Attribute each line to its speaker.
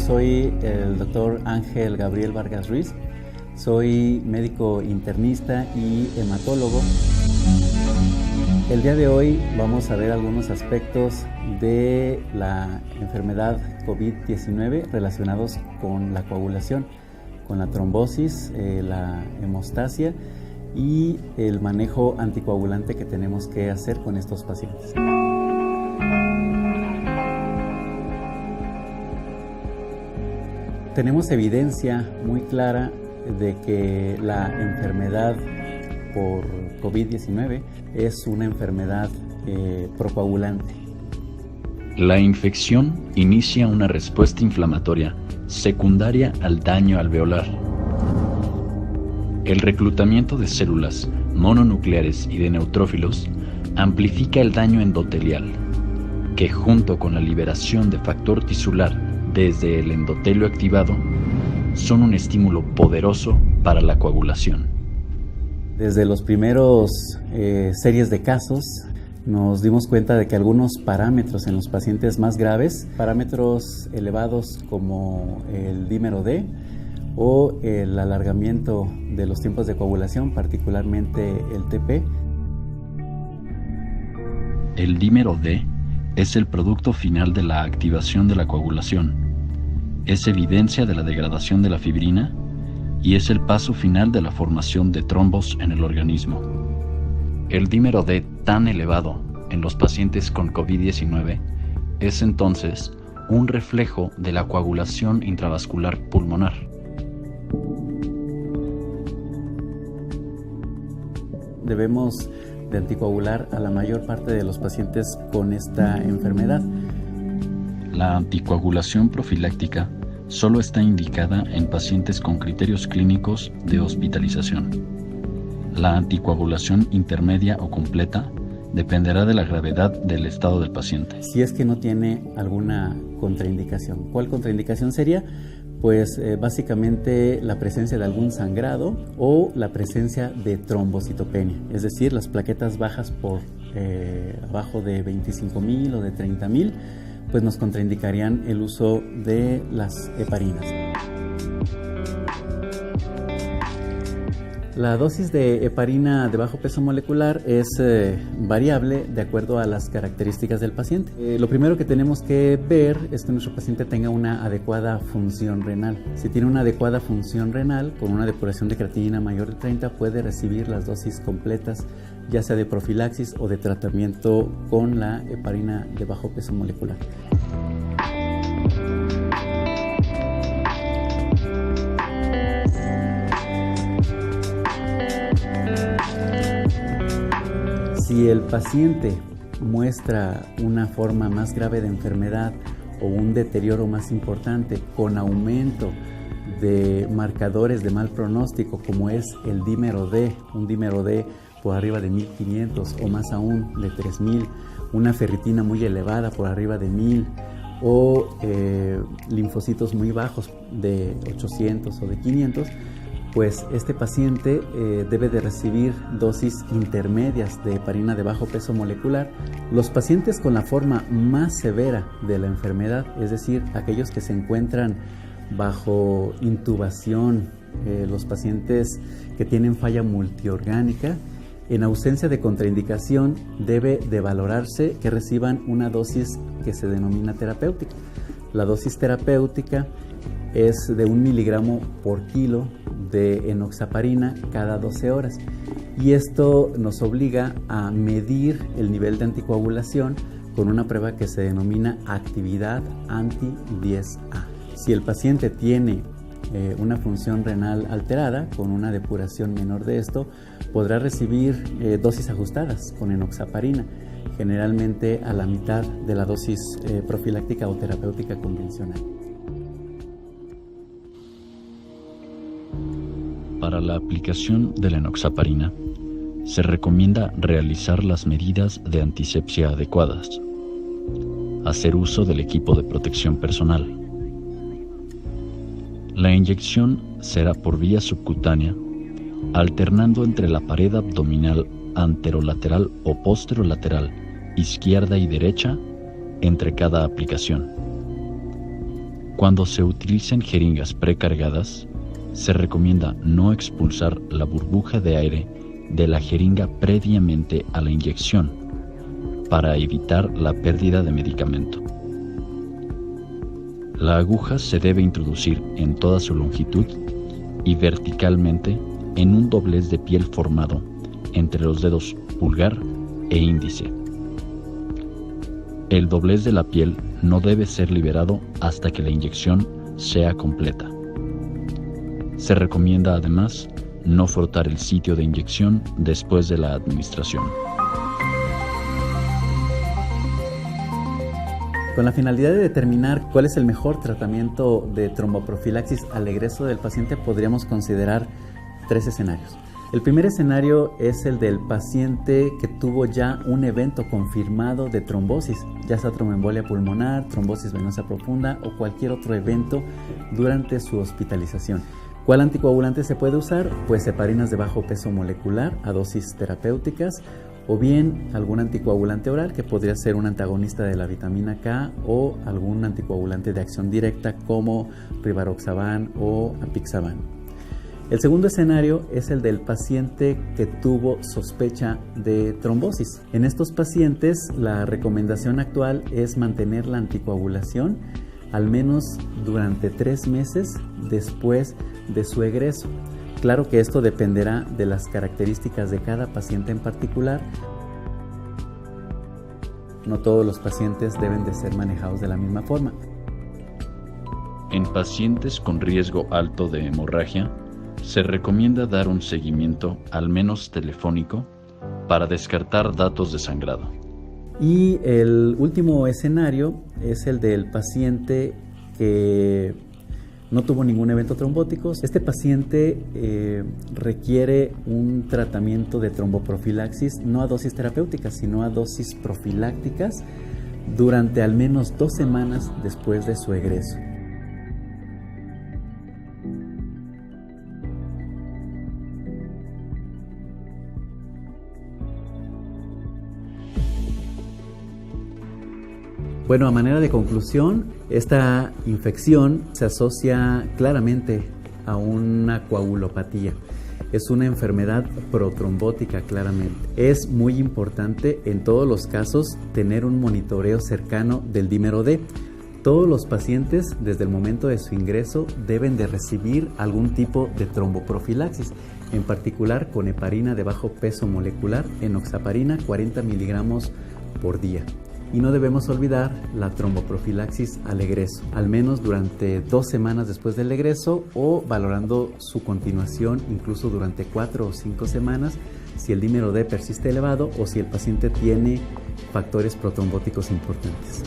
Speaker 1: soy el doctor Ángel Gabriel Vargas Ruiz. Soy médico internista y hematólogo. El día de hoy vamos a ver algunos aspectos de la enfermedad COVID-19 relacionados con la coagulación, con la trombosis, la hemostasia y el manejo anticoagulante que tenemos que hacer con estos pacientes. Tenemos evidencia muy clara de que la enfermedad por COVID-19 es una enfermedad procoagulante.
Speaker 2: La infección inicia una respuesta inflamatoria secundaria al daño alveolar. El reclutamiento de células mononucleares y de neutrófilos amplifica el daño endotelial, que junto con la liberación de factor tisular desde el endotelio activado, son un estímulo poderoso para la coagulación.
Speaker 1: Desde los primeros series de casos, nos dimos cuenta de que algunos parámetros en los pacientes más graves, parámetros elevados como el dímero D o el alargamiento de los tiempos de coagulación, particularmente el TP.
Speaker 2: El dímero D es el producto final de la activación de la coagulación. Es evidencia de la degradación de la fibrina y es el paso final de la formación de trombos en el organismo. El dímero D tan elevado en los pacientes con COVID-19 es entonces un reflejo de la coagulación intravascular pulmonar.
Speaker 1: Debemos de anticoagular a la mayor parte de los pacientes con esta enfermedad.
Speaker 2: La anticoagulación profiláctica solo está indicada en pacientes con criterios clínicos de hospitalización. La anticoagulación intermedia o completa dependerá de la gravedad del estado del paciente.
Speaker 1: Si es que no tiene alguna contraindicación. ¿Cuál contraindicación sería? Pues básicamente la presencia de algún sangrado o la presencia de trombocitopenia, es decir, las plaquetas bajas por abajo de 25,000 o de 30,000, pues nos contraindicarían el uso de las heparinas. La dosis de heparina de bajo peso molecular es variable de acuerdo a las características del paciente. Lo primero que tenemos que ver es que nuestro paciente tenga una adecuada función renal. Si tiene una adecuada función renal, con una depuración de creatinina mayor de 30, puede recibir las dosis completas, ya sea de profilaxis o de tratamiento con la heparina de bajo peso molecular. Si el paciente muestra una forma más grave de enfermedad o un deterioro más importante con aumento de marcadores de mal pronóstico como es el dímero D, un dímero D por arriba de 1500 o más aún de 3000, una ferritina muy elevada por arriba de 1000 o linfocitos muy bajos de 800 o de 500, pues este paciente debe de recibir dosis intermedias de heparina de bajo peso molecular. Los pacientes con la forma más severa de la enfermedad, es decir, aquellos que se encuentran bajo intubación, los pacientes que tienen falla multiorgánica, en ausencia de contraindicación debe de valorarse que reciban una dosis que se denomina terapéutica. La dosis terapéutica es de 1 miligramo por kilo de enoxaparina cada 12 horas y esto nos obliga a medir el nivel de anticoagulación con una prueba que se denomina actividad anti-10A. Si el paciente tiene una función renal alterada con una depuración menor de esto, podrá recibir dosis ajustadas con enoxaparina, generalmente a la mitad de la dosis profiláctica o terapéutica convencional.
Speaker 2: Para la aplicación de la enoxaparina, se recomienda realizar las medidas de antisepsia adecuadas, hacer uso del equipo de protección personal. La inyección será por vía subcutánea, alternando entre la pared abdominal anterolateral o posterolateral, izquierda y derecha, entre cada aplicación. Cuando se utilicen jeringas precargadas, se recomienda no expulsar la burbuja de aire de la jeringa previamente a la inyección para evitar la pérdida de medicamento. La aguja se debe introducir en toda su longitud y verticalmente en un doblez de piel formado entre los dedos pulgar e índice. El doblez de la piel no debe ser liberado hasta que la inyección sea completa. Se recomienda además no frotar el sitio de inyección después de la administración.
Speaker 1: Con la finalidad de determinar cuál es el mejor tratamiento de tromboprofilaxis al egreso del paciente, podríamos considerar 3 escenarios. El primer escenario es el del paciente que tuvo ya un evento confirmado de trombosis, ya sea tromboembolia pulmonar, trombosis venosa profunda o cualquier otro evento durante su hospitalización. ¿Cuál anticoagulante se puede usar? Pues heparinas de bajo peso molecular a dosis terapéuticas, o bien algún anticoagulante oral que podría ser un antagonista de la vitamina K o algún anticoagulante de acción directa como rivaroxaban o apixaban. El segundo escenario es el del paciente que tuvo sospecha de trombosis. En estos pacientes la recomendación actual es mantener la anticoagulación al menos durante 3 meses después de su egreso. Claro que esto dependerá de las características de cada paciente en particular. No todos los pacientes deben de ser manejados de la misma forma.
Speaker 2: En pacientes con riesgo alto de hemorragia, se recomienda dar un seguimiento, al menos telefónico, para descartar datos de sangrado.
Speaker 1: Y el último escenario es el del paciente que no tuvo ningún evento trombótico. Este paciente requiere un tratamiento de tromboprofilaxis no a dosis terapéuticas, sino a dosis profilácticas durante al menos 2 semanas después de su egreso. Bueno, a manera de conclusión, esta infección se asocia claramente a una coagulopatía. Es una enfermedad protrombótica claramente. Es muy importante en todos los casos tener un monitoreo cercano del dímero D. Todos los pacientes desde el momento de su ingreso deben de recibir algún tipo de tromboprofilaxis, en particular con heparina de bajo peso molecular, enoxaparina 40 miligramos por día. Y no debemos olvidar la tromboprofilaxis al egreso, al menos durante 2 semanas después del egreso o valorando su continuación incluso durante 4 o 5 semanas si el dímero D persiste elevado o si el paciente tiene factores protrombóticos importantes.